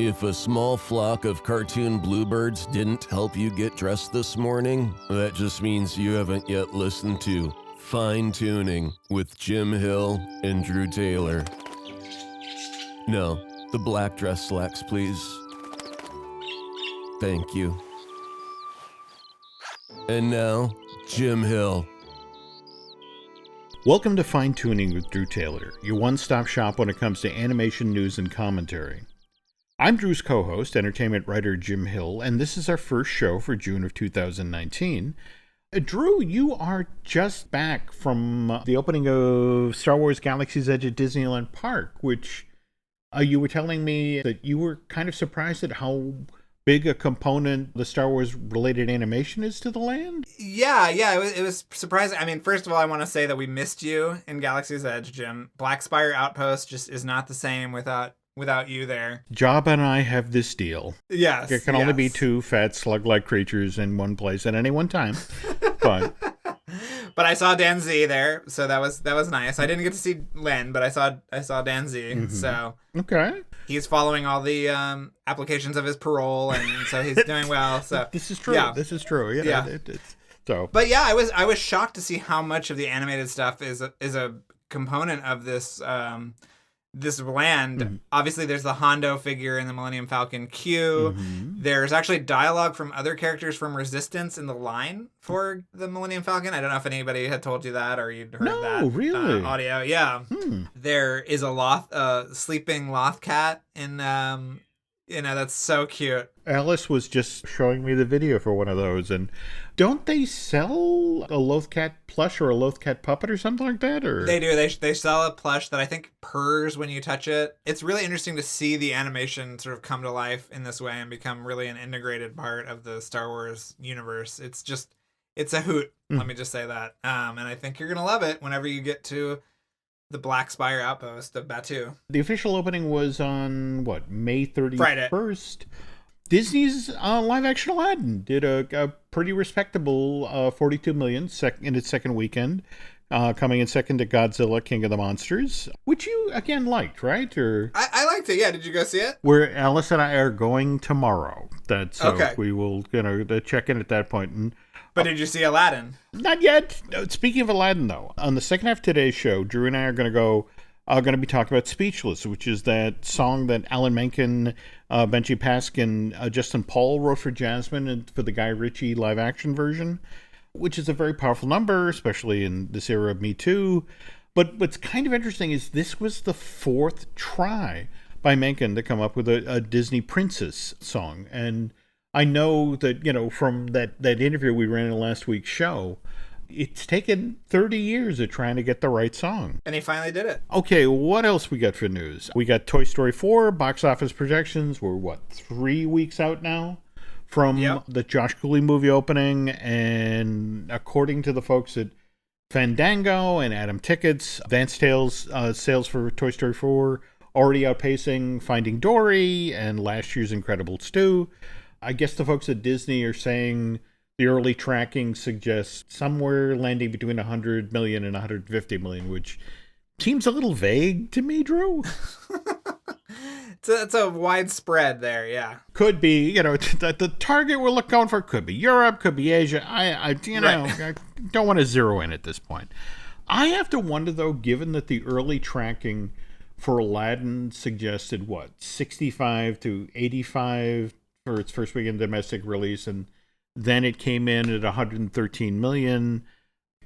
If a small flock of cartoon bluebirds didn't help you get dressed this morning, that just means you haven't yet listened to Fine Tuning with Jim Hill and Drew Taylor. No, the black dress slacks, please. Thank you. And now, Jim Hill. Welcome to Fine Tuning with Drew Taylor, your one-stop shop when it comes to animation news and commentary. I'm Drew's co-host, entertainment writer Jim Hill, and this is our first show for June of 2019. Drew, you are just back from the opening of Star Wars Galaxy's Edge at Disneyland Park, which you were telling me that you were kind of surprised at how big a component the Star Wars-related animation is to the land? Yeah, it was surprising. I mean, first of all, I want to say that we missed you in Galaxy's Edge, Jim. Black Spire Outpost just is not the same without you there. Jabba and I have this deal. Yes. There can only be two fat slug-like creatures in one place at any one time. But I saw Dan Z there, so that was nice. I didn't get to see Len, but I saw Dan Z. Mm-hmm. So okay. He's following all the applications of his parole, and so he's doing well. So this is true. Yeah. This is true. Yeah. So. But yeah, I was shocked to see how much of the animated stuff is a component of this this land. Mm-hmm. Obviously, there's the Hondo figure in the Millennium Falcon queue. Mm-hmm. There's actually dialogue from other characters from Resistance in the line for the Millennium Falcon. I don't know if anybody had told you that or you'd heard that really? Audio. Yeah. There is a sleeping Loth cat in that's so cute. Alice was just showing me the video for one of those, and don't they sell a Lothcat plush or a Lothcat puppet or something like that? Or they do. They sell a plush that I think purrs when you touch it. It's really interesting to see the animation sort of come to life in this way and become really an integrated part of the Star Wars universe. It's a hoot. Let me just say that. And I think you're gonna love it whenever you get to the Black Spire Outpost of Batuu. The official opening was on, May 31st? Friday. Disney's live-action Aladdin did a pretty respectable $42 million in its second weekend, coming in second to Godzilla, King of the Monsters, which you, again, liked, right? Or I liked it, yeah. Did you go see it? Where Alice and I are going tomorrow. Okay. We will, check in at that point. But did you see Aladdin? Not yet. Speaking of Aladdin, though, on the second half of today's show, Drew and I are going to be talking about Speechless, which is that song that Alan Menken, Benji Paskin, Justin Paul wrote for Jasmine and for the Guy Ritchie live-action version, which is a very powerful number, especially in this era of Me Too. But what's kind of interesting is this was the fourth try by Menken to come up with a Disney princess song. And I know that, from that interview we ran in last week's show, it's taken 30 years of trying to get the right song. And he finally did it. Okay, what else we got for news? We got Toy Story 4, box office projections. We're, 3 weeks out now from the Josh Cooley movie opening. And according to the folks at Fandango and Adam Tickets, Advance sales for Toy Story 4 already outpacing Finding Dory and last year's Incredibles 2. I guess the folks at Disney are saying the early tracking suggests somewhere landing between 100 million and 150 million, which seems a little vague to me, Drew. It's a wide spread there, yeah. Could be, the target we're going for could be Europe, could be Asia. I don't want to zero in at this point. I have to wonder, though, given that the early tracking for Aladdin suggested, 65 to 85 for its first weekend domestic release, and then it came in at 113 million.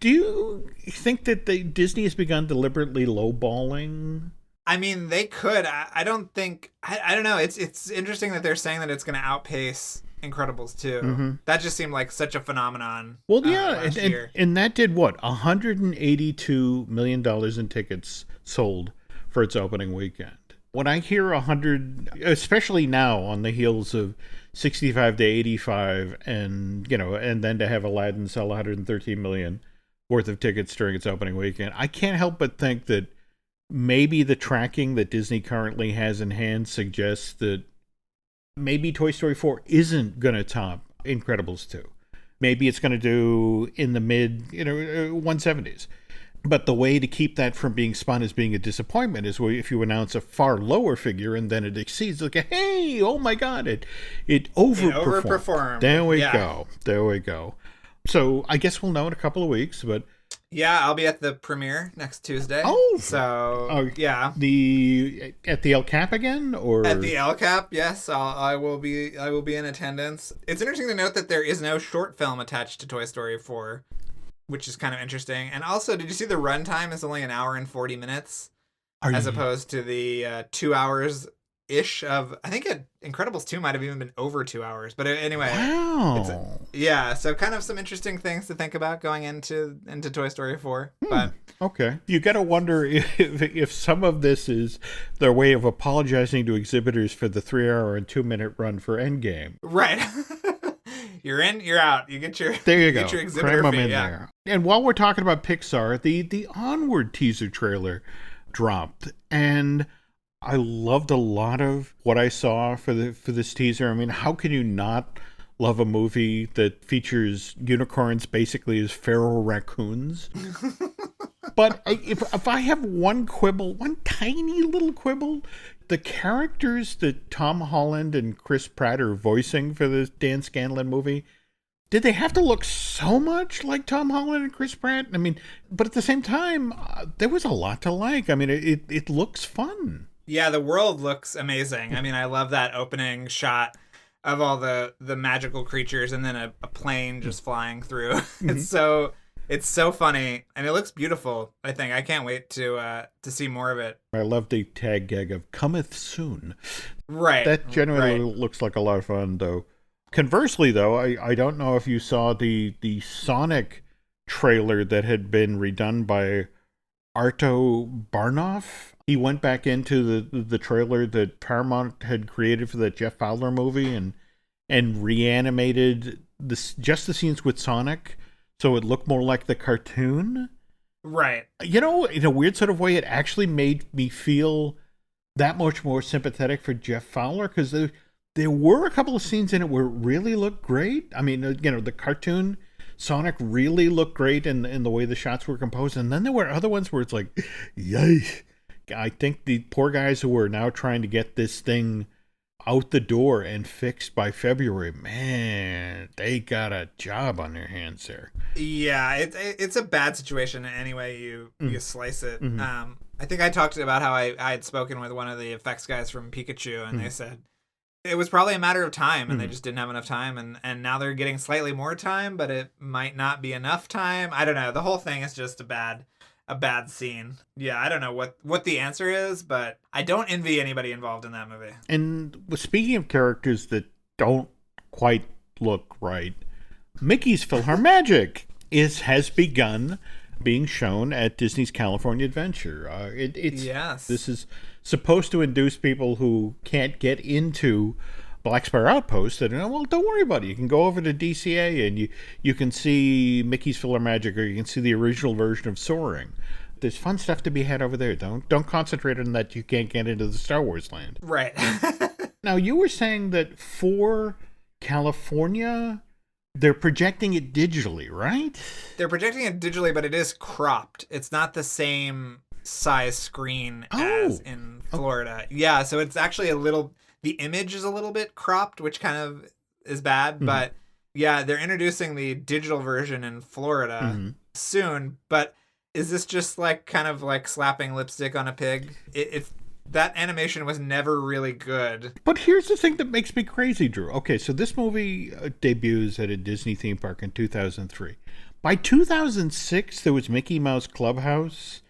Do you think that Disney has begun deliberately lowballing? I mean, they could. I don't think. I don't know. It's interesting that they're saying that it's going to outpace Incredibles 2. Mm-hmm. That just seemed like such a phenomenon. Well, yeah, and that did $182 million in tickets sold for its opening weekend. When I hear 100, especially now on the heels of 65 to 85, and then to have Aladdin sell 113 million worth of tickets during its opening weekend, I can't help but think that maybe the tracking that Disney currently has in hand suggests that maybe Toy Story 4 isn't going to top Incredibles 2. Maybe it's going to do in the mid, 170s. But the way to keep that from being spun as being a disappointment is if you announce a far lower figure and then it exceeds, like, hey, oh my God, it overperformed. There we go. There we go. So I guess we'll know in a couple of weeks, but... Yeah, I'll be at the premiere next Tuesday. Oh! So, yeah. At the El Cap again? Or At the El Cap, yes. I will be in attendance. It's interesting to note that there is no short film attached to Toy Story 4. Which is kind of interesting. And also, did you see the runtime is only an hour and 40 minutes? As opposed to the 2 hours-ish of... I think Incredibles 2 might have even been over 2 hours. But anyway. Wow. So kind of some interesting things to think about going into Toy Story 4. But okay. You got to wonder if some of this is their way of apologizing to exhibitors for the 3-hour and 2-minute run for Endgame. Right. You're in, you're out. You get your Get your exhibitor Cram fee. in there. And while we're talking about Pixar, the Onward teaser trailer dropped, and I loved a lot of what I saw for this teaser. I mean, how can you not love a movie that features unicorns basically as feral raccoons? But if I have one tiny little quibble, the characters that Tom Holland and Chris Pratt are voicing for this Dan Scanlon movie, did they have to look so much like Tom Holland and Chris Pratt? I mean, but at the same time, there was a lot to like. I mean, it looks fun. Yeah, the world looks amazing. I mean, I love that opening shot of all the magical creatures and then a plane just flying through. Mm-hmm. It's so funny, and it looks beautiful, I think. I can't wait to see more of it. I love the tag gag of cometh soon. Right. That generally looks like a lot of fun, though. Conversely, though, I don't know if you saw the Sonic trailer that had been redone by Arto Barnoff. He went back into the trailer that Paramount had created for that Jeff Fowler movie and reanimated just the scenes with Sonic, so it looked more like the cartoon. Right. You know, in a weird sort of way, it actually made me feel that much more sympathetic for Jeff Fowler, because there were a couple of scenes in it where it really looked great. I mean, the cartoon Sonic really looked great in the way the shots were composed, and then there were other ones where it's like, yay. I think the poor guys who are now trying to get this thing out the door and fixed by February, man, they got a job on their hands there. Yeah, it's a bad situation any way you slice it. Mm-hmm. I think I talked about how I had spoken with one of the effects guys from Pikachu, and they said it was probably a matter of time, and they just didn't have enough time, and now they're getting slightly more time, but it might not be enough time. I don't know. The whole thing is just a bad scene. Yeah, I don't know what the answer is, but I don't envy anybody involved in that movie. And speaking of characters that don't quite look right, Mickey's PhilharMagic has begun being shown at Disney's California Adventure. Yes. This is supposed to induce people who can't get into Black Spire Outpost that, well, don't worry about it. You can go over to DCA and you can see Mickey's PhilharMagic, or you can see the original version of Soaring. There's fun stuff to be had over there. Don't concentrate on that you can't get into the Star Wars land. Right. Now, you were saying that for California, they're projecting it digitally, right? They're projecting it digitally, but it is cropped. It's not the same size screen as in Florida. Yeah, so it's actually the image is a little bit cropped, which kind of is bad, but yeah, they're introducing the digital version in Florida soon, but is this just kind of like slapping lipstick on a pig? That animation was never really good. But here's the thing that makes me crazy, Drew. Okay, so this movie debuts at a Disney theme park in 2003. By 2006, there was Mickey Mouse Clubhouse.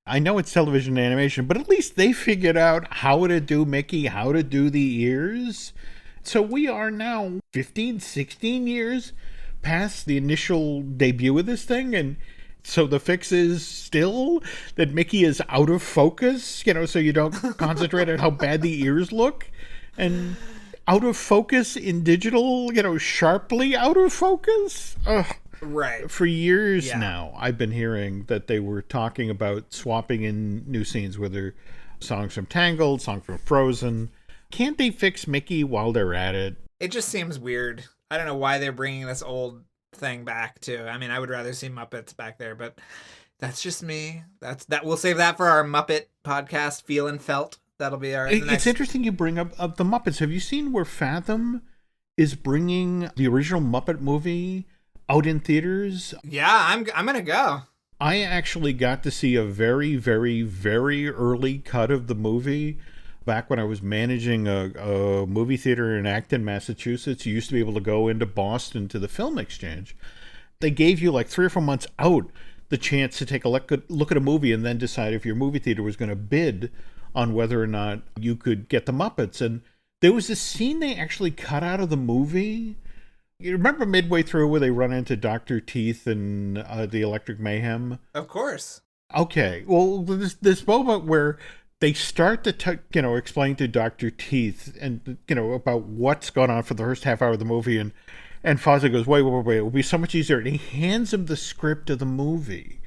I know it's television animation, but at least they figured out how to do Mickey, how to do the ears. So we are now 15, 16 years past the initial debut of this thing, and so the fix is still that Mickey is out of focus, so you don't concentrate on how bad the ears look. And out of focus in digital, sharply out of focus. Ugh. Right. For years now, I've been hearing that they were talking about swapping in new scenes, whether songs from Tangled, songs from Frozen. Can't they fix Mickey while they're at it? It just seems weird. I don't know why they're bringing this old thing back too. I mean, I would rather see Muppets back there, but That's just me. We'll save that for our Muppet podcast, Feel and Felt. That'll be our It's interesting you bring up the Muppets. Have you seen where Fathom is bringing the original Muppet movie out in theaters? Yeah, I'm gonna go. I actually got to see a very, very, very early cut of the movie back when I was managing a movie theater in Acton, Massachusetts. You used to be able to go into Boston to the Film Exchange. They gave you like 3 or 4 months out the chance to take a look at a movie and then decide if your movie theater was going to bid on whether or not you could get the Muppets. And there was this scene they actually cut out of the movie. You remember midway through where they run into Dr. Teeth and the Electric Mayhem? Of course. Okay. Well, this moment where they start to explain to Dr. Teeth and about what's going on for the first half hour of the movie, and Fozzie goes, wait, it will be so much easier. And he hands him the script of the movie.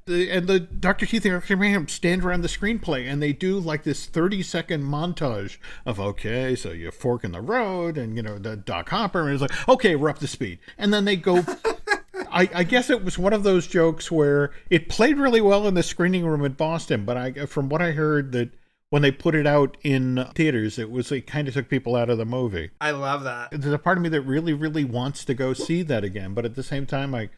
And the Dr. Teeth and Dr. Mayhem stand around the screenplay, and they do like this 30-second montage of, okay, so you fork in the road, and, the Doc Hopper, and it's like, okay, we're up to speed. And then they go, I guess it was one of those jokes where it played really well in the screening room in Boston, but from what I heard, that when they put it out in theaters, it kind of took people out of the movie. I love that. There's a part of me that really, really wants to go see that again, but at the same time, I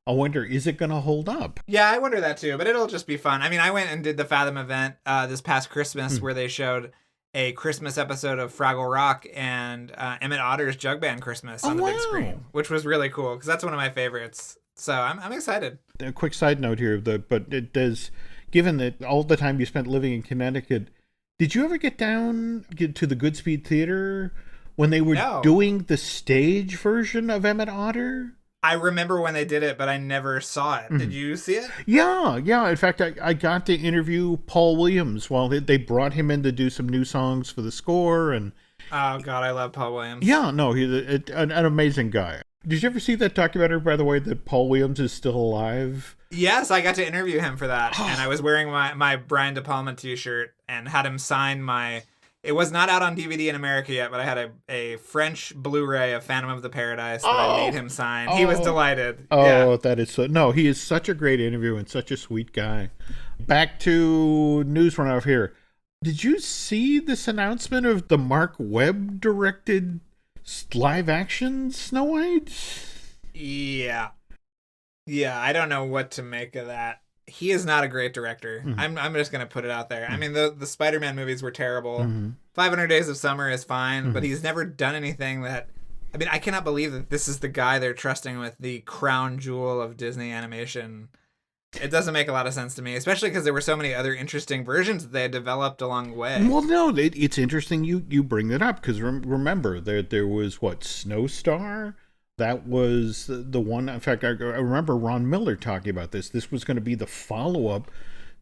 wonder, is it going to hold up? Yeah, I wonder that too, but it'll just be fun. I mean, I went and did the Fathom event this past Christmas where they showed a Christmas episode of Fraggle Rock and Emmett Otter's Jug Band Christmas on the big screen, which was really cool because that's one of my favorites. So I'm excited. A quick side note here, but it does, given that all the time you spent living in Connecticut, did you ever get to the Goodspeed Theater when they were doing the stage version of Emmett Otter? I remember when they did it, but I never saw it. Did you see it? Yeah. In fact, I got to interview Paul Williams while they brought him in to do some new songs for the score. And oh, God, I love Paul Williams. Yeah, no, he's an amazing guy. Did you ever see that documentary, by the way, that Paul Williams is still alive? Yes, I got to interview him for that. And I was wearing my Brian De Palma t-shirt and had him sign my... It was not out on DVD in America yet, but I had a French Blu-ray of Phantom of the Paradise that I made him sign. He was delighted. Oh, that is so... No, he is such a great interview and such a sweet guy. Back to news run off here. Did you see this announcement of the Mark Webb directed live-action Snow White? Yeah, I don't know what to make of that. He is not a great director. I'm just going to put it out there. I mean, the Spider-Man movies were terrible. 500 Days of Summer is fine, but he's never done anything that... I mean, I cannot believe that this is the guy they're trusting with the crown jewel of Disney animation. It doesn't make a lot of sense to me, especially because there were so many other interesting versions that they had developed along the way. Well, no, it's interesting you bring that up, because remember, there was, Snowstar? That was the one. In fact, I remember Ron Miller talking about this. This was going to be the follow-up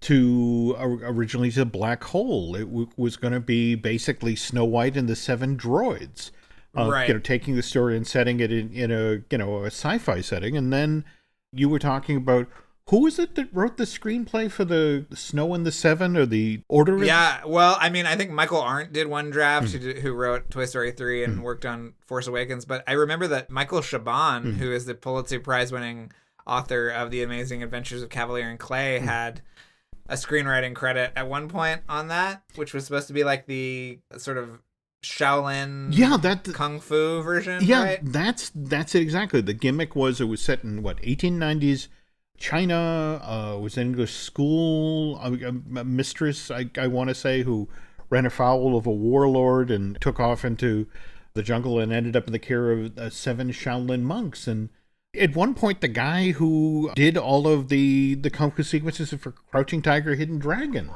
to originally to Black Hole. It was going to be basically Snow White and the Seven Droids. Right. Taking the story and setting it in a sci-fi setting. And then you were talking about, who was it that wrote the screenplay for the Snow and the Seven, or the Order? Yeah, well, I mean, I think Michael Arndt did one draft, who wrote Toy Story 3 and worked on Force Awakens. But I remember that Michael Chabon, who is the Pulitzer Prize-winning author of The Amazing Adventures of Cavalier and Clay, had a screenwriting credit at one point on that, which was supposed to be like the sort of Shaolin Kung Fu version, right? That's it exactly. The gimmick was it was set in, 1890s China, was an English school, a mistress, I want to say, who ran afoul of a warlord and took off into the jungle and ended up in the care of 7 Shaolin monks. And at one point, the guy who did all of the Kung Fu sequences for Crouching Tiger, Hidden Dragon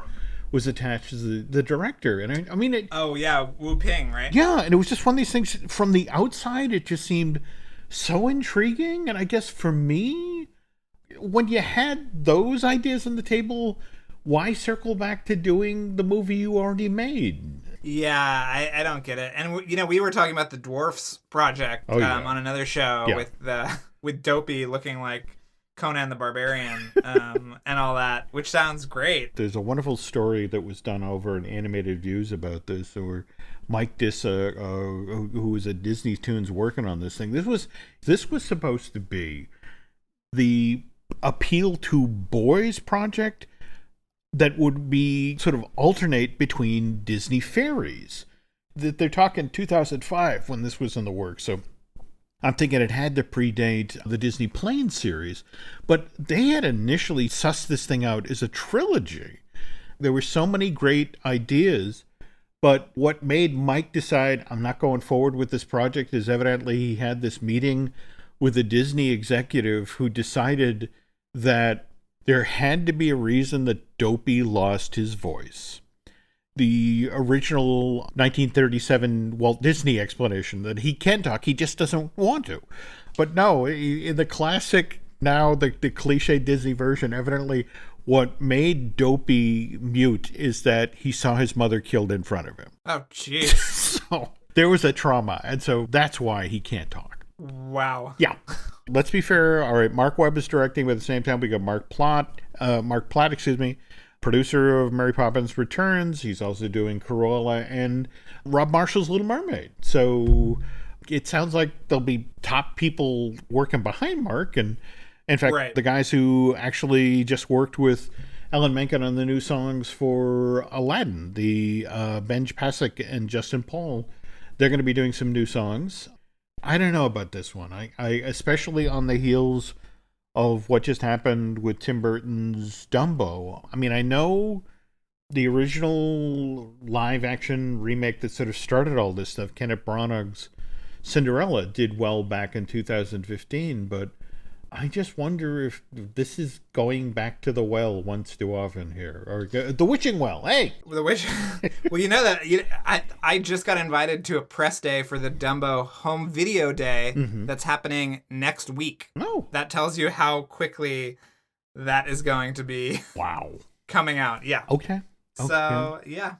was attached as the director. And I mean... Wu Ping, right? Yeah, and it was just one of these things, from the outside, it just seemed so intriguing. And I guess for me... when you had those ideas on the table, why circle back to doing the movie you already made? Yeah, I don't get it. And we were talking about the Dwarfs project on another show with Dopey looking like Conan the Barbarian and all that, which sounds great. There's a wonderful story that was done over in Animated Views about this, where Mike Dissa, who was at Disney Toons working on this thing. This was supposed to be the appeal to boys project that would be sort of alternate between Disney fairies. That they're talking 2005 when this was in the works, so I'm thinking it had to predate the Disney Plane series, but they had initially sussed this thing out as a trilogy. There were so many great ideas, but what made Mike decide I'm not going forward with this project is evidently he had this meeting with a Disney executive who decided that there had to be a reason that Dopey lost his voice. The original 1937 Walt Disney explanation that he can talk, he just doesn't want to. But no, in the classic, now the cliche Disney version, evidently what made Dopey mute is that he saw his mother killed in front of him. Oh, jeez. So there was a trauma, and so that's why he can't talk. Wow. Yeah. Let's be fair. All right, Mark Webb is directing, but at the same time we got Mark Platt, producer of Mary Poppins Returns. He's also doing Cruella and Rob Marshall's Little Mermaid. So it sounds like there'll be top people working behind Mark. And in fact, Right. the guys who actually just worked with Alan Menken on the new songs for Aladdin, the Benj Pasek and Justin Paul, they're going to be doing some new songs. I don't know about this one. I especially on the heels of what just happened with Tim Burton's Dumbo. I mean, I know the original live-action remake that sort of started all this stuff, Kenneth Branagh's Cinderella, did well back in 2015, but I just wonder if this is going back to the well once too often here. Or the witching well, hey! The witch. Well, you know that I just got invited to a press day for the Dumbo home video day that's happening next week. Oh. That tells you how quickly that is going to be Wow. coming out. Yeah. Okay. So, yeah.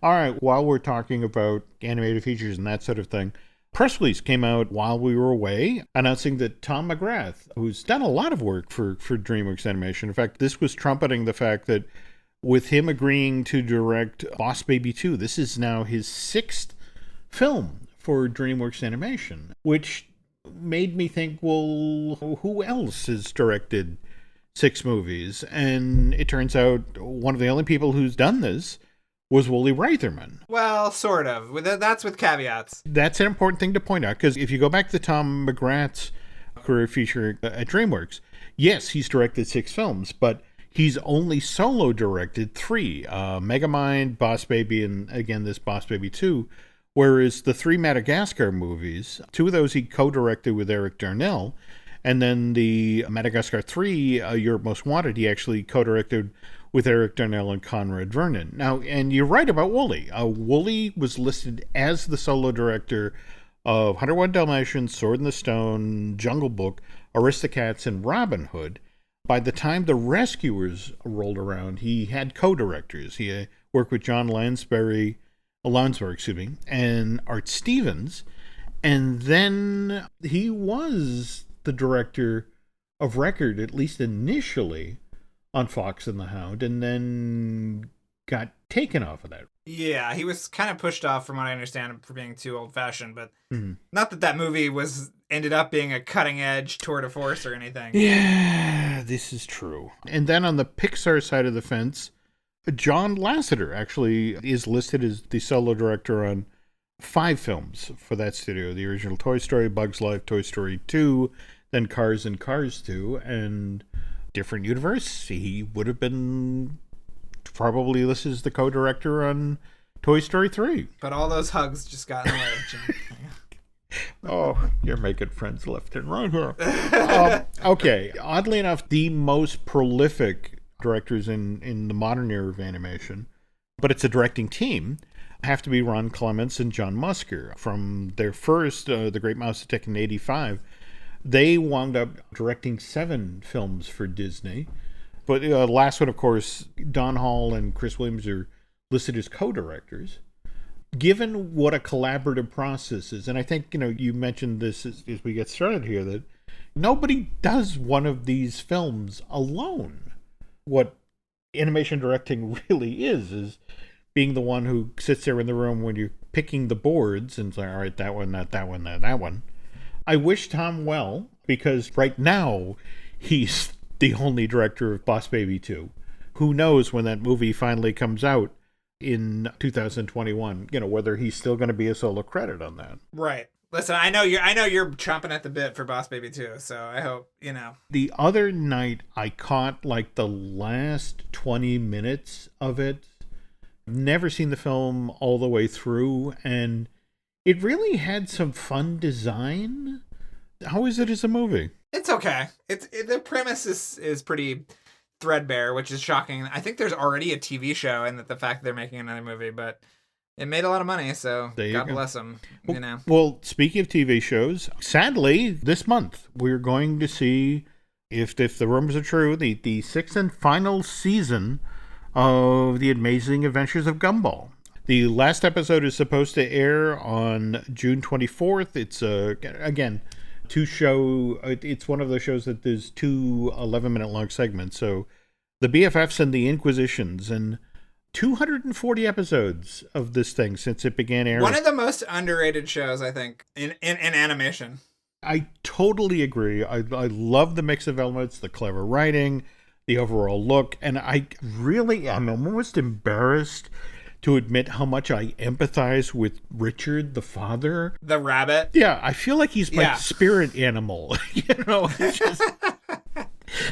All right, while we're talking about animated features and that sort of thing, press release came out while we were away announcing that Tom McGrath, who's done a lot of work for DreamWorks Animation, in fact, this was trumpeting the fact that with him agreeing to direct Boss Baby 2, this is now his 6th film for DreamWorks Animation, which made me think, well, who else has directed 6 movies? And it turns out one of the only people who's done this was Wooly Reitherman. Well, sort of. That's with caveats. That's an important thing to point out, because if you go back to Tom McGrath's career feature at DreamWorks, yes, he's directed 6 films, but he's only solo directed 3, Megamind, Boss Baby, and again, this Boss Baby 2, whereas the 3 Madagascar movies, 2 of those he co-directed with Eric Darnell, and then the Madagascar 3, Europe Most Wanted, he actually co-directed with Eric Darnell and Conrad Vernon. Now, and you're right about Wooly. Wooly was listed as the solo director of 101 Dalmatians, Sword in the Stone, Jungle Book, Aristocats, and Robin Hood. By the time The Rescuers rolled around, he had co-directors. He worked with John Lansbury, and Art Stevens. And then he was the director of record, at least initially, on Fox and the Hound, and then got taken off of that. Yeah, he was kind of pushed off, from what I understand, for being too old-fashioned, but not that movie ended up being a cutting-edge tour de force or anything. Yeah, this is true. And then on the Pixar side of the fence, John Lasseter actually is listed as the solo director on 5 films for that studio. The original Toy Story, Bug's Life, Toy Story 2, then Cars and Cars 2, and different universe. He would have been probably listed as the co-director on Toy Story 3. But all those hugs just got in the way. Jim. Oh, you're making friends left and right here. Okay, oddly enough, the most prolific directors in the modern era of animation, but it's a directing team, have to be Ron Clements and John Musker. From their first, The Great Mouse Detective in 1985, they wound up directing 7 films for Disney. But the last one, of course, Don Hall and Chris Williams are listed as co-directors. Given what a collaborative process is, and I think, you mentioned this as we get started here, that nobody does one of these films alone. What animation directing really is being the one who sits there in the room when you're picking the boards and say, all right, that one, not that one, not that one. I wish Tom well, because right now he's the only director of Boss Baby 2. Who knows when that movie finally comes out in 2021, whether he's still going to be a solo credit on that. Right. Listen, I know you're chomping at the bit for Boss Baby 2, so I hope, The other night, I caught like the last 20 minutes of it. Never seen the film all the way through, and it really had some fun design. How is it as a movie? It's okay. The premise is pretty threadbare, which is shocking. I think there's already a TV show, and the fact they're making another movie, but it made a lot of money, so God bless them. Well, speaking of TV shows, sadly, this month we're going to see, if the rumors are true, the sixth and final season of The Amazing Adventures of Gumball. The last episode is supposed to air on June 24th. It's again, it's one of those shows that there's 2 11-minute long segments. So the BFFs and the Inquisitions, and 240 episodes of this thing since it began airing. One of the most underrated shows, I think, in animation. I totally agree. I love the mix of elements, the clever writing, the overall look, and I'm almost embarrassed to admit how much I empathize with Richard, the father. The rabbit? Yeah, I feel like he's my spirit animal. It's just...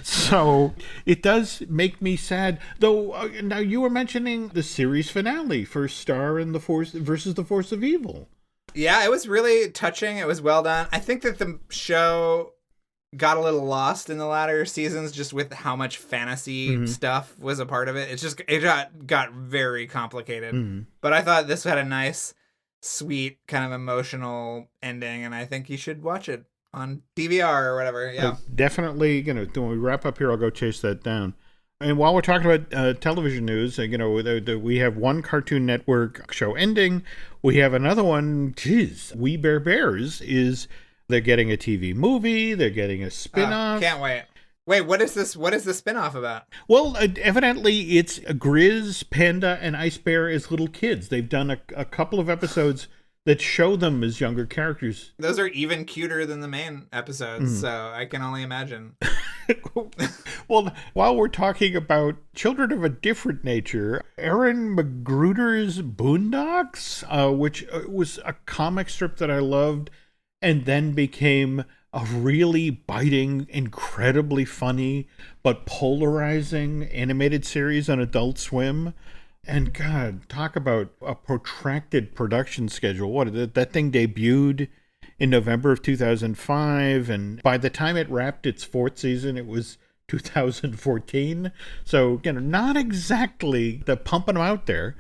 So it does make me sad. Though, now you were mentioning the series finale for Star and the Force versus the Force of Evil. Yeah, it was really touching. It was well done. I think that the show got a little lost in the latter seasons just with how much fantasy stuff was a part of it. It got very complicated. But I thought this had a nice, sweet, kind of emotional ending, and I think you should watch it on DVR or whatever. Yeah, definitely. When we wrap up here, I'll go chase that down. And while we're talking about television news, we have one Cartoon Network show ending. We have another one. We Bare Bears they're getting a TV movie. They're getting a spin-off. Can't wait. Wait, what is this? What is the spin-off about? Well, evidently it's Grizz, Panda, and Ice Bear as little kids. They've done a couple of episodes that show them as younger characters. Those are even cuter than the main episodes, so I can only imagine. Well, while we're talking about children of a different nature, Aaron McGruder's Boondocks, which was a comic strip that I loved, and then became a really biting, incredibly funny, but polarizing animated series on Adult Swim. And God, talk about a protracted production schedule. That thing debuted in November of 2005, and by the time it wrapped its 4th season, it was 2014. So, not exactly the pumping them out there,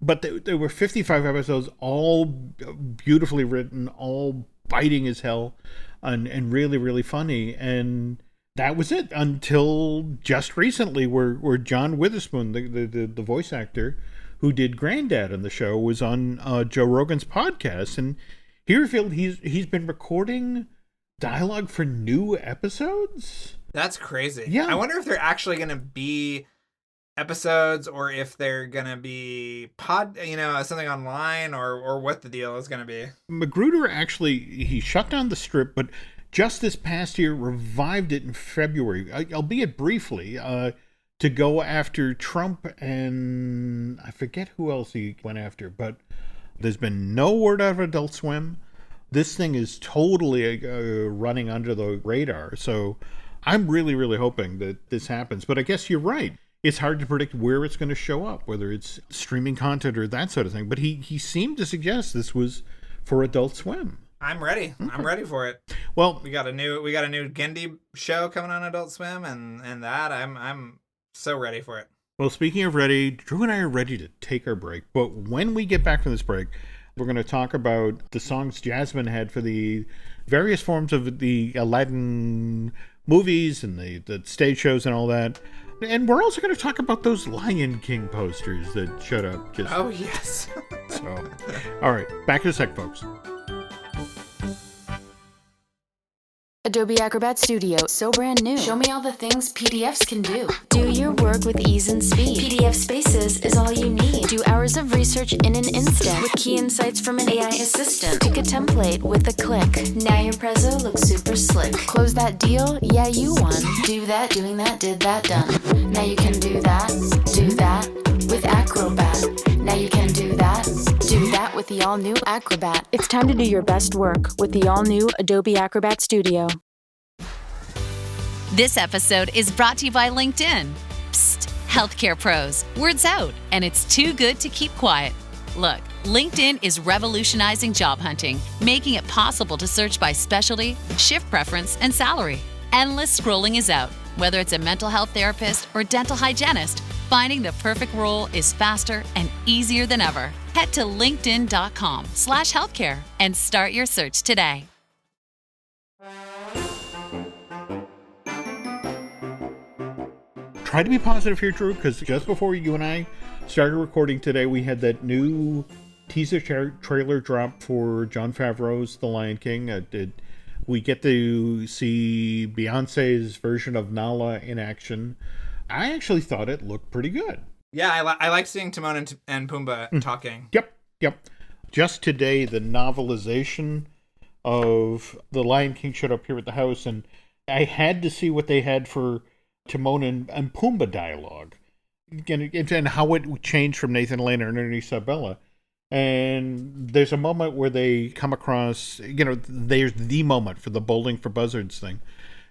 but there were 55 episodes, all beautifully written, all biting as hell, and really, really funny. And that was it until just recently, where John Witherspoon, the voice actor who did Granddad on the show, was on Joe Rogan's podcast, and he revealed he's been recording dialogue for new episodes. That's crazy. Yeah, I wonder if they're actually going to be episodes, or if they're going to be something online, or what the deal is going to be. Magruder he shut down the strip, but just this past year revived it in February, albeit briefly, to go after Trump, and I forget who else he went after, but there's been no word out of Adult Swim. This thing is totally running under the radar, so I'm really, really hoping that this happens. But I guess you're right. It's hard to predict where it's going to show up, whether it's streaming content or that sort of thing. But he seemed to suggest this was for Adult Swim. I'm ready. Okay. I'm ready for it. Well, we got a new Gendy show coming on Adult Swim, and that I'm so ready for it. Well, speaking of ready, Drew and I are ready to take our break. But when we get back from this break, we're going to talk about the songs Jasmine had for the various forms of the Aladdin movies and the stage shows and all that. And we're also going to talk about those Lion King posters that showed up. Oh, yes. So, all right, back in a sec, folks. Adobe Acrobat Studio, so brand new. Show me all the things PDFs can do. Do your work with ease and speed. PDF Spaces is all you need. Do hours of research in an instant with key insights from an AI assistant. Pick a template with a click. Now your prezzo looks super slick. Close that deal? Yeah, you won. Do that, doing that, did that, done. Now you can do that with Acrobat. Now you can do that with the all-new Acrobat. It's time to do your best work with the all-new Adobe Acrobat Studio. This episode is brought to you by LinkedIn. Psst, healthcare pros, word's out, and it's too good to keep quiet. Look, LinkedIn is revolutionizing job hunting, making it possible to search by specialty, shift preference, and salary. Endless scrolling is out. Whether it's a mental health therapist or dental hygienist, finding the perfect role is faster and easier than ever. Head to linkedin.com/healthcare and start your search today. Try to be positive here, Drew, because just before you and I started recording today, we had that new teaser trailer drop for Jon Favreau's The Lion King. We get to see Beyonce's version of Nala in action. I actually thought it looked pretty good. Yeah, I like seeing Timon and Pumbaa talking. Yep. Just today, the novelization of The Lion King showed up here at the house, and I had to see what they had for Timon and Pumbaa dialogue, and how it changed from Nathan Lane and Ernie Sabella. And there's a moment where they come across, there's the moment for the bowling for buzzards thing.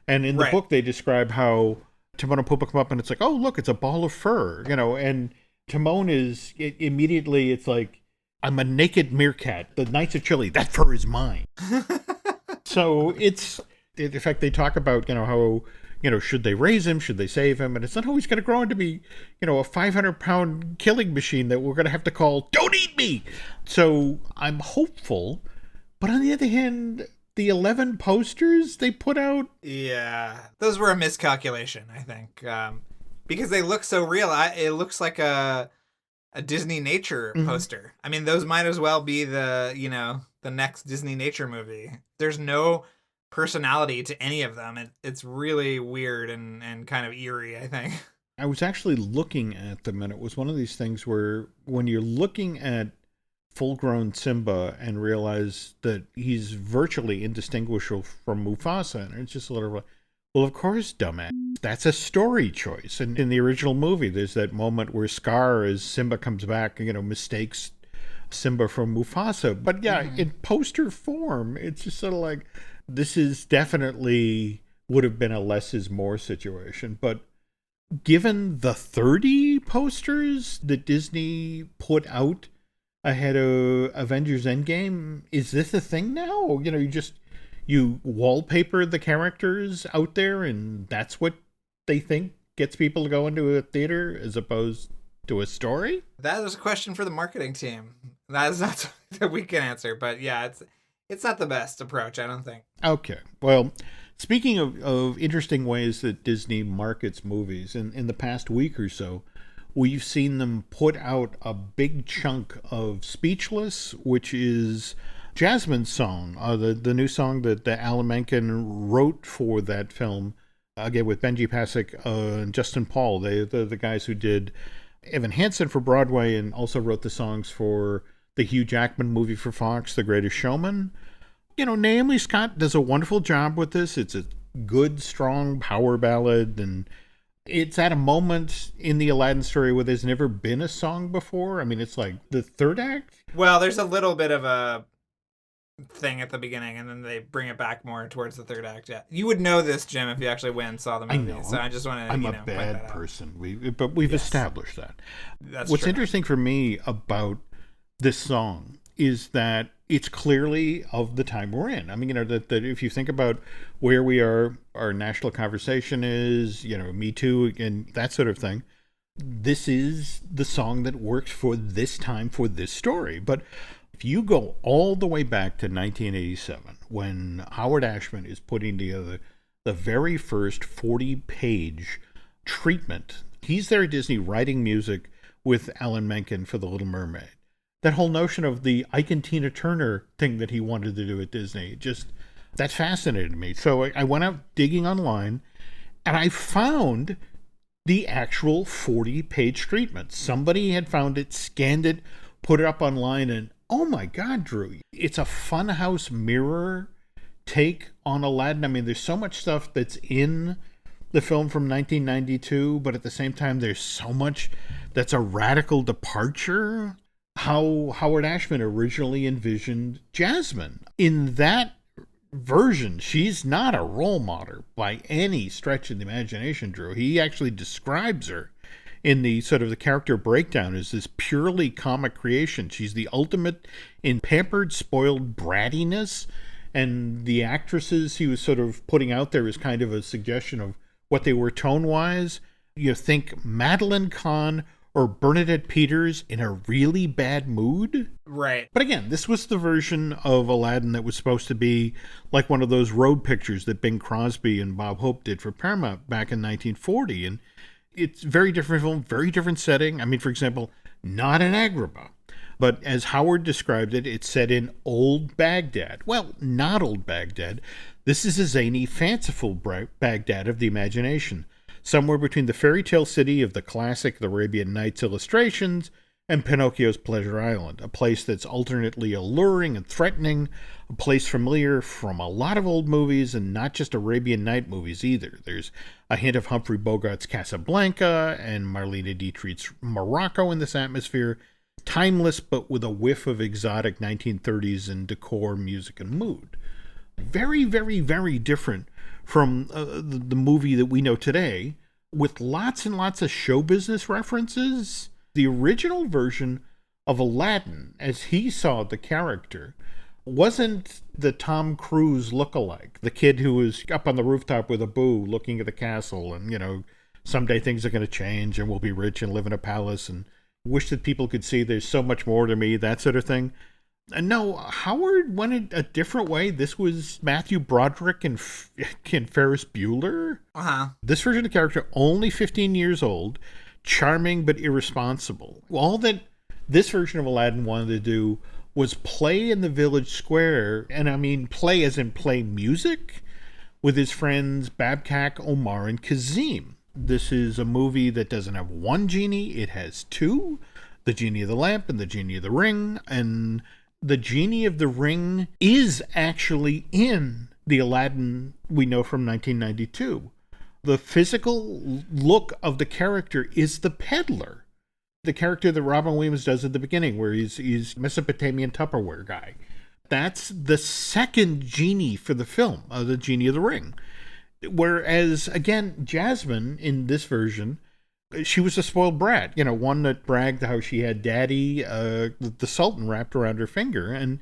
And in the book, they describe how Timon and Pumbaa come up and it's like, oh, look, it's a ball of fur, and Timon is immediately, it's like, I'm a naked meerkat. The Knights of Chile, that fur is mine. So it's, in fact, they talk about, how, should they raise him? Should they save him? And it's not always going to grow into be, a 500-pound killing machine that we're going to have to call, don't eat me. So I'm hopeful. But on the other hand, the 11 posters they put out. Yeah, those were a miscalculation, I think. Because they look so real. It looks like a Disney nature poster. I mean, those might as well be the next Disney nature movie. There's no personality to any of them. It's really weird and kind of eerie, I think. I was actually looking at them, and it was one of these things where when you're looking at full-grown Simba and realize that he's virtually indistinguishable from Mufasa, and it's just a little like, well, of course, dumbass. That's a story choice. And in the original movie, there's that moment where Scar, as Simba comes back, mistakes Simba from Mufasa. But yeah, in poster form, it's just sort of like, this is definitely would have been a less is more situation. But given the 30 posters that Disney put out ahead of Avengers Endgame, is this a thing now? You wallpaper the characters out there and that's what they think gets people to go into a theater as opposed to a story? That is a question for the marketing team. That is not something that we can answer, but yeah, it's not the best approach, I don't think. Okay. Well, speaking of interesting ways that Disney markets movies, in the past week or so, we've seen them put out a big chunk of Speechless, which is Jasmine's song, the new song that Alan Menken wrote for that film, again with Benji Pasek and Justin Paul, the guys who did Evan Hansen for Broadway and also wrote the songs for the Hugh Jackman movie for Fox, The Greatest Showman. Naomi Scott does a wonderful job with this. It's a good, strong power ballad, and it's at a moment in the Aladdin story where there's never been a song before. I mean, it's like the third act. Well, there's a little bit of a thing at the beginning, and then they bring it back more towards the third act. Yeah, you would know this, Jim, if you actually went and saw the movie. I know. So I just want to. I'm a bad person. We've established that. That's what's true. Interesting for me about this song is that it's clearly of the time we're in. I mean, that if you think about where we are, our national conversation is, Me Too and that sort of thing. This is the song that works for this time, for this story. But if you go all the way back to 1987, when Howard Ashman is putting together the very first 40-page treatment, he's there at Disney writing music with Alan Menken for The Little Mermaid. That whole notion of the Ike and Tina Turner thing that he wanted to do at Disney, just That fascinated me. So I went out digging online, and I found the actual 40-page treatment. Somebody had found it, scanned it, put it up online, and oh my God, Drew, it's a funhouse mirror take on Aladdin. I mean, there's so much stuff that's in the film from 1992, but at the same time, there's so much that's a radical departure. How Howard Ashman originally envisioned Jasmine. In that version, she's not a role model by any stretch of the imagination, Drew. He actually describes her in the sort of the character breakdown as this purely comic creation. She's the ultimate in pampered, spoiled brattiness, and the actresses he was sort of putting out there is kind of a suggestion of what they were tone-wise. You think Madeline Kahn or Bernadette Peters in a really bad mood. Right. But again, this was the version of Aladdin that was supposed to be like one of those road pictures that Bing Crosby and Bob Hope did for Paramount back in 1940. And it's very different film, very different setting. I mean, for example, not in Agrabah. But as Howard described it, it's set in old Baghdad. Well, not old Baghdad. This is a zany, fanciful Baghdad of the imagination, somewhere between the fairy tale city of the classic The Arabian Nights illustrations and Pinocchio's Pleasure Island, a place that's alternately alluring and threatening, a place familiar from a lot of old movies and not just Arabian Night movies either. There's a hint of Humphrey Bogart's Casablanca and Marlene Dietrich's Morocco in this atmosphere, timeless but with a whiff of exotic 1930s and decor, music, and mood. Very, very, very different from the movie that we know today, with lots and lots of show business references. The original version of Aladdin, as he saw the character, wasn't the Tom Cruise lookalike, the kid who was up on the rooftop with a boo looking at the castle and, someday things are going to change and we'll be rich and live in a palace and wish that people could see there's so much more to me, that sort of thing. And no, Howard went a different way. This was Matthew Broderick and Ferris Bueller. Uh-huh. This version of the character, only 15 years old, charming but irresponsible. All that this version of Aladdin wanted to do was play in the village square, and I mean play as in play music, with his friends Babcock, Omar, and Kazim. This is a movie that doesn't have one genie, it has two. The Genie of the Lamp and the Genie of the Ring, and the Genie of the Ring is actually in the Aladdin we know from 1992. The physical look of the character is the peddler. The character that Robin Williams does at the beginning, where he's Mesopotamian Tupperware guy. That's the second genie for the film, the Genie of the Ring. Whereas, again, Jasmine, in this version, she was a spoiled brat, one that bragged how she had daddy, the Sultan wrapped around her finger. And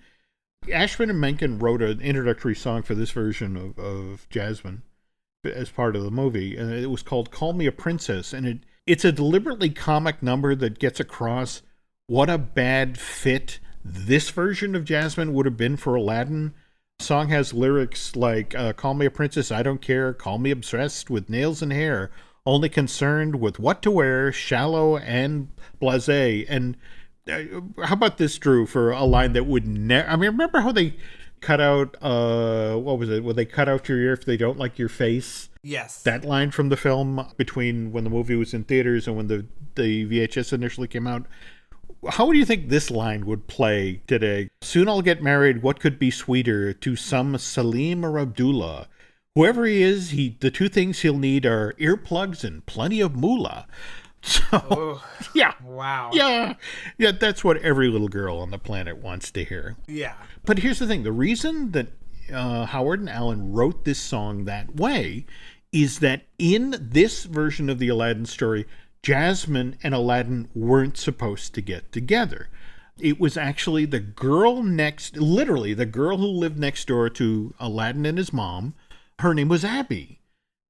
Ashman and Menken wrote an introductory song for this version of Jasmine as part of the movie, and it was called Call Me a Princess. And it's a deliberately comic number that gets across what a bad fit this version of Jasmine would have been for Aladdin. The song has lyrics like, call me a princess, I don't care, call me obsessed with nails and hair, only concerned with what to wear, shallow and blasé. And how about this, Drew, for a line that would never... I mean, remember how they cut out, what was it? Well, they cut out your ear if they don't like your face? Yes. That line from the film between when the movie was in theaters and when the VHS initially came out. How do you think this line would play today? Soon I'll get married, what could be sweeter, to some Salim or Abdullah? Whoever he is, the two things he'll need are earplugs and plenty of moolah. So, yeah. Wow. Yeah, that's what every little girl on the planet wants to hear. Yeah. But here's the thing. The reason that Howard and Alan wrote this song that way is that in this version of the Aladdin story, Jasmine and Aladdin weren't supposed to get together. It was actually the girl literally the girl who lived next door to Aladdin and his mom. Her name was Abby.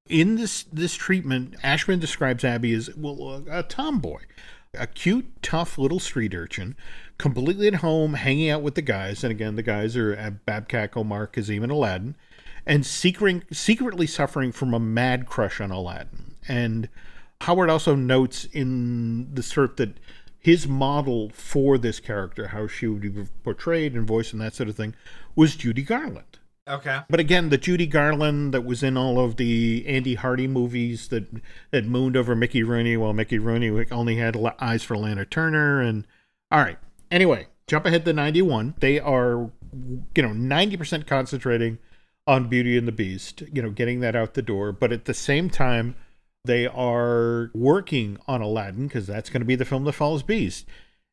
In this treatment, Ashman describes Abby as, a tomboy, a cute, tough little street urchin, completely at home, hanging out with the guys. And again, the guys are Babcock, Omar, Kazim, and Aladdin, and secretly suffering from a mad crush on Aladdin. And Howard also notes in the script that his model for this character, how she would be portrayed and voiced and that sort of thing, was Judy Garland. Okay. But again, the Judy Garland that was in all of the Andy Hardy movies that mooned over Mickey Rooney, while Mickey Rooney only had eyes for Lana Turner. And all right. Anyway, jump ahead to 91. They are, 90% concentrating on Beauty and the Beast, getting that out the door. But at the same time, they are working on Aladdin, because that's going to be the film that follows Beast.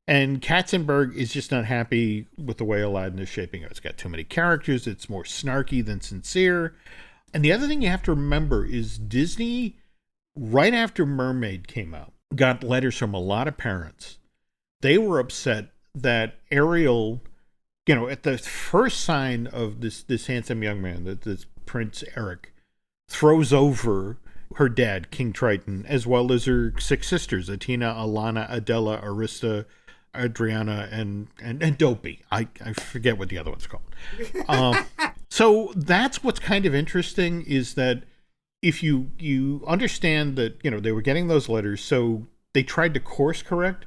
And Katzenberg is just not happy with the way Aladdin is shaping up. It's got too many characters. It's more snarky than sincere. And the other thing you have to remember is Disney, right after Mermaid came out, got letters from a lot of parents. They were upset that Ariel, at the first sign of this handsome young man, that this Prince Eric, throws over her dad, King Triton, as well as her 6 sisters, Atina, Alana, Adela, Arista, Adriana, and Dopey. I forget what the other one's called. So that's what's kind of interesting, is that if you understand that, they were getting those letters, so they tried to course correct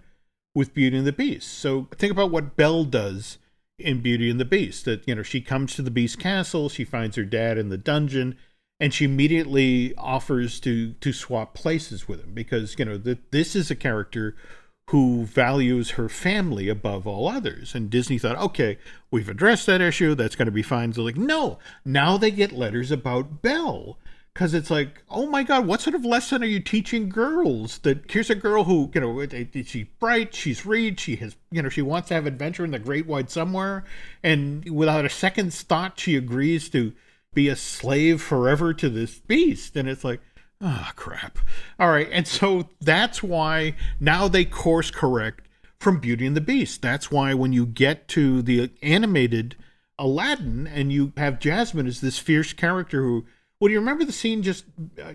with Beauty and the Beast. So think about what Belle does in Beauty and the Beast, that, she comes to the Beast Castle, she finds her dad in the dungeon, and she immediately offers to swap places with him, because, this is a character who values her family above all others. And Disney thought, okay, we've addressed that issue. That's going to be fine. So like, no, now they get letters about Belle. Because it's like, oh my God, what sort of lesson are you teaching girls? That here's a girl who, she's bright, she's read, she has, she wants to have adventure in the great wide somewhere. And without a second's thought, she agrees to be a slave forever to this beast. And it's like, oh, crap. All right. And so that's why now they course correct from Beauty and the Beast. That's why when you get to the animated Aladdin and you have Jasmine as this fierce character who, well, do you remember the scene just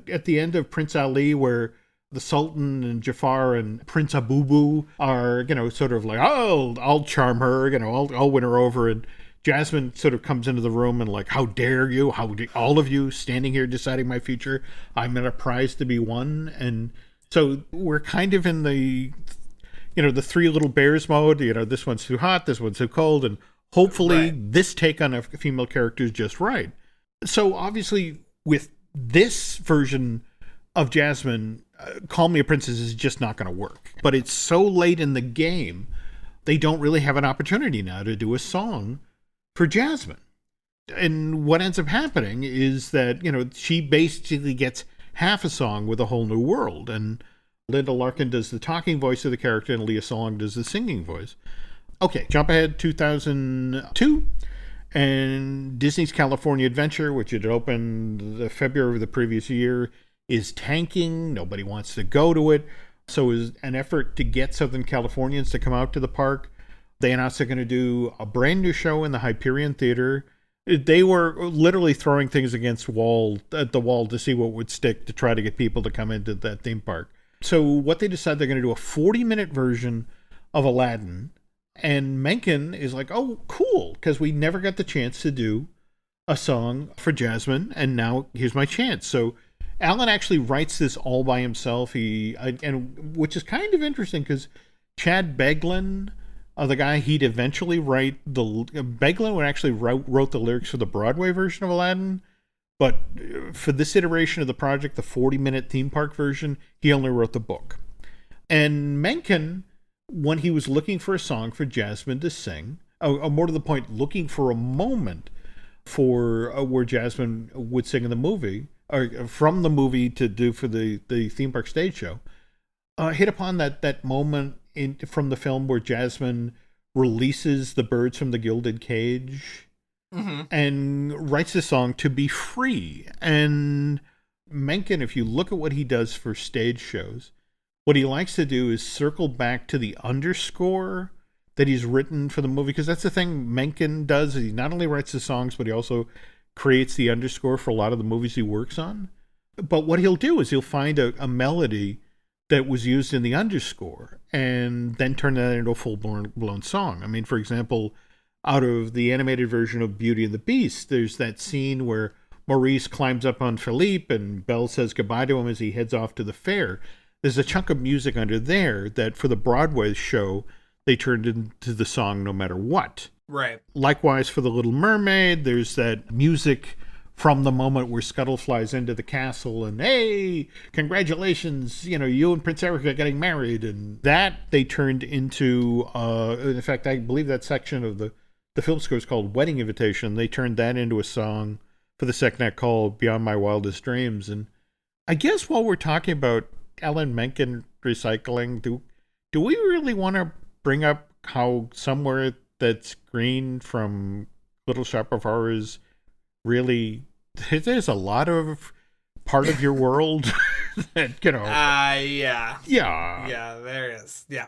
at the end of Prince Ali where the Sultan and Jafar and Prince Abubu are, sort of like, oh, I'll charm her, I'll win her over. And Jasmine sort of comes into the room and like, how dare you? All of you standing here deciding my future? I'm in a prize to be won. And so we're kind of in the, the 3 little bears mode. This one's too hot, this one's too cold. And hopefully this take on a female character is just right. So obviously with this version of Jasmine, Call Me a Princess is just not going to work. But it's so late in the game, they don't really have an opportunity now to do a song for Jasmine. And what ends up happening is that, she basically gets half a song with A Whole New World. And Linda Larkin does the talking voice of the character and Leah Salong does the singing voice. Okay, jump ahead 2002. And Disney's California Adventure, which had opened the February of the previous year, is tanking. Nobody wants to go to it. So it was an effort to get Southern Californians to come out to the park. They announced they're going to do a brand new show in the Hyperion Theater. They were literally throwing things against the wall to see what would stick to try to get people to come into that theme park. So what they decided, they're going to do a 40-minute version of Aladdin. And Menken is like, oh, cool, because we never got the chance to do a song for Jasmine, and now here's my chance. So Alan actually writes this all by himself. And which is kind of interesting because Chad Beglin, the guy he'd eventually write Beglin actually wrote the lyrics for the Broadway version of Aladdin, but for this iteration of the project, the 40-minute theme park version, he only wrote the book. And Menken, when he was looking for a song for Jasmine to sing, or more to the point, looking for a moment for where Jasmine would sing in the movie, or from the movie to do for the theme park stage show, hit upon that moment from the film where Jasmine releases the birds from the gilded cage, and writes the song to be free. And Menken, if you look at what he does for stage shows, what he likes to do is circle back to the underscore that he's written for the movie, because that's the thing Menken does. He not only writes the songs, but he also creates the underscore for a lot of the movies he works on. But what he'll do is he'll find a melody that was used in the underscore and then turn that into a full-blown song. I mean, for example, out of the animated version of Beauty and the Beast, there's that scene where Maurice climbs up on Philippe and Belle says goodbye to him as he heads off to the fair. There's a chunk of music under there that for the Broadway show, they turned into the song No Matter What. Right. Likewise for The Little Mermaid, there's that music from the moment where Scuttle flies into the castle and, hey, congratulations, you and Prince Eric are getting married. And that they turned into, in fact, I believe that section of the film score is called Wedding Invitation. They turned that into a song for the second act called Beyond My Wildest Dreams. And I guess while we're talking about Alan Menken recycling, do we really want to bring up how Somewhere That's Green from Little Shop of Horrors really, there's a lot of part of your world that, Yeah, there is. Yeah.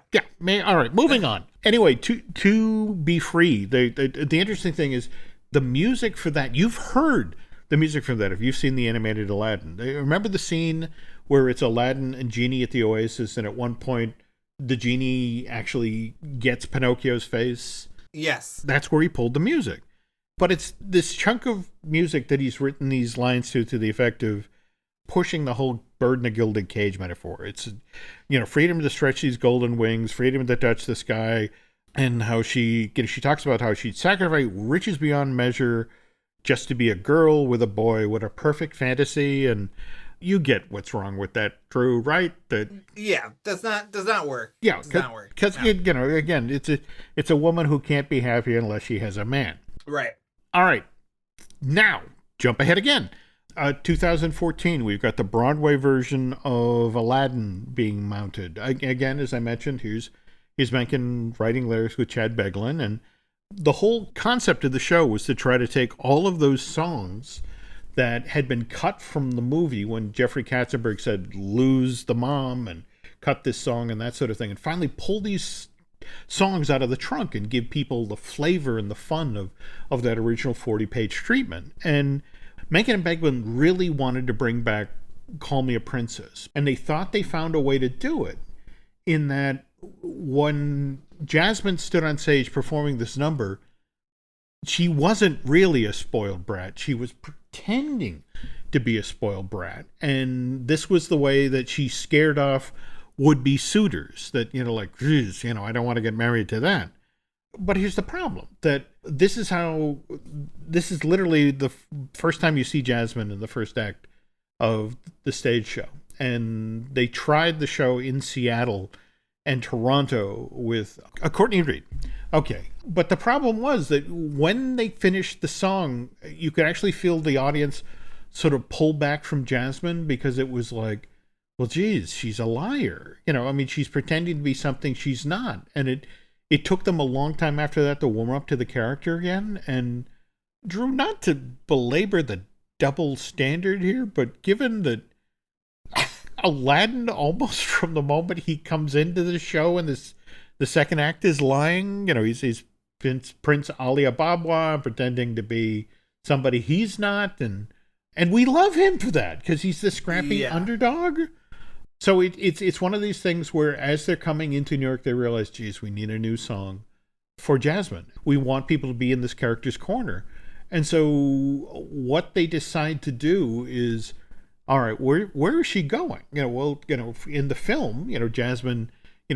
All right, moving on. Anyway, to Be Free, the interesting thing is the music for that. You've heard the music from that if you've seen the animated Aladdin. Remember the scene where it's Aladdin and Genie at the Oasis, and at one point the Genie actually gets Pinocchio's face? Yes. That's where he pulled the music. But it's this chunk of music that he's written these lines to the effect of pushing the whole bird in a gilded cage metaphor. It's, freedom to stretch these golden wings, freedom to touch the sky, and how she talks about how she'd sacrifice riches beyond measure just to be a girl with a boy, what a perfect fantasy. And you get what's wrong with that, Drew, right? Does not work. Yeah, does not work. Because again, it's a woman who can't be happy unless she has a man. Right. All right. Now, jump ahead again. 2014, we've got the Broadway version of Aladdin being mounted. Again, as I mentioned, here's Menken writing lyrics with Chad Beglin. And the whole concept of the show was to try to take all of those songs that had been cut from the movie when Jeffrey Katzenberg said, lose the mom and cut this song and that sort of thing, and finally pull these songs out of the trunk and give people the flavor and the fun of that original 40-page treatment. And Menken and Beglin really wanted to bring back Call Me a Princess. And they thought they found a way to do it in that when Jasmine stood on stage performing this number, she wasn't really a spoiled brat. She was pretending to be a spoiled brat. And this was the way that she scared off would-be suitors that, I don't want to get married to that. But here's the problem, that this is literally the first time you see Jasmine in the first act of the stage show. And they tried the show in Seattle and Toronto with Courtney Reed. Okay. But the problem was that when they finished the song, you could actually feel the audience sort of pull back from Jasmine, because it was like, well, geez, she's a liar. She's pretending to be something she's not. And it took them a long time after that to warm up to the character again. And Drew, not to belabor the double standard here, but given that Aladdin, almost from the moment he comes into the show and the second act is lying, he's Prince Ali Ababa pretending to be somebody he's not. And we love him for that because he's the scrappy underdog. So it's one of these things where as they're coming into New York, they realize, geez, we need a new song for Jasmine. We want people to be in this character's corner. And so what they decide to do is, all right, where is she going? In the film, Jasmine,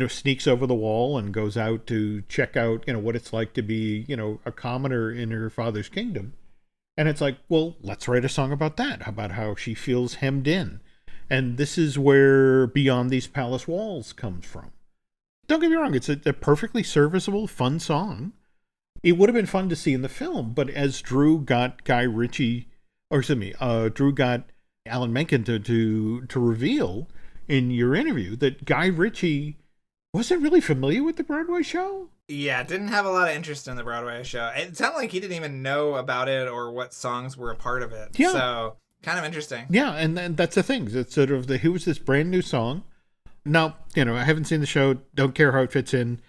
sneaks over the wall and goes out to check out, what it's like to be, a commoner in her father's kingdom. And it's like, well, let's write a song about that, about how she feels hemmed in. And this is where Beyond These Palace Walls comes from. Don't get me wrong, it's a perfectly serviceable, fun song. It would have been fun to see in the film, but as Drew got Drew got Alan Menken to reveal in your interview that Guy Ritchie wasn't really familiar with the Broadway show. Yeah, didn't have a lot of interest in the Broadway show. It sounded like he didn't even know about it or what songs were a part of it. Yeah. So kind of interesting. Yeah, and that's the thing. It's sort of here was this brand new song. Now, I haven't seen the show, don't care how it fits in,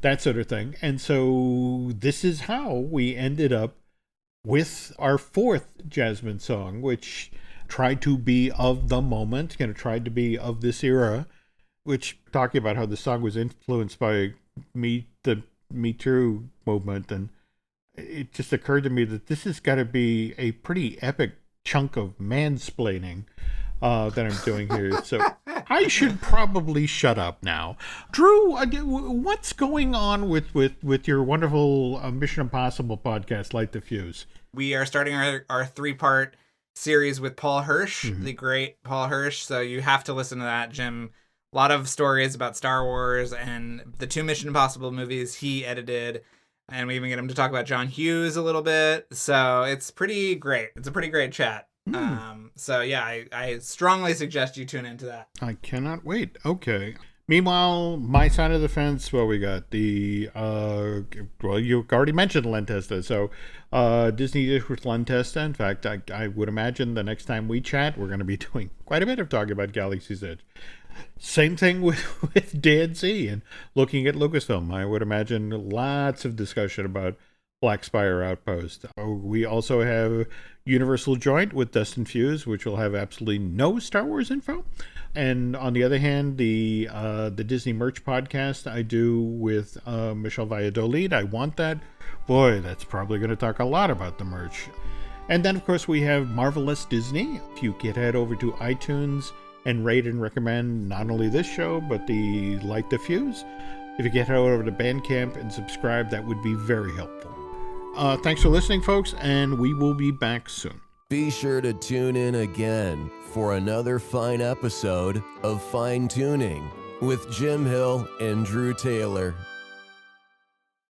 that sort of thing. And so this is how we ended up with our fourth Jasmine song, which tried to be of the moment, tried to be of this era, which talking about how the song was influenced by the Me Too movement. And it just occurred to me that this has got to be a pretty epic chunk of mansplaining that I'm doing here. So I should probably shut up now. Drew, what's going on with your wonderful Mission Impossible podcast, Light the Fuse? We are starting our 3-part series with Paul Hirsch, the great Paul Hirsch. So you have to listen to that, Jim. A lot of stories about Star Wars and the 2 Mission Impossible movies he edited. And we even get him to talk about John Hughes a little bit. So it's pretty great. It's a pretty great chat. So yeah, I strongly suggest you tune into that. I cannot wait. Okay. Meanwhile, my side of the fence, well, we got the, well, you already mentioned Len Testa. So Disney Dish with Len Testa. In fact, I would imagine the next time we chat, we're going to be doing quite a bit of talking about Galaxy's Edge. Same thing with D&C and looking at Lucasfilm. I would imagine lots of discussion about Black Spire Outpost. We also have Universal Joint with Dustin Fuse, which will have absolutely no Star Wars info. And on the other hand, the Disney Merch podcast I do with Michelle Valladolid. I Want That. Boy, that's probably going to talk a lot about the merch. And then, of course, we have Marvelous Disney. If you could head over to iTunes and rate and recommend not only this show, but the Light the Fuse. If you get over to Bandcamp and subscribe, that would be very helpful. Thanks for listening, folks, and we will be back soon. Be sure to tune in again for another fine episode of Fine Tuning with Jim Hill and Drew Taylor.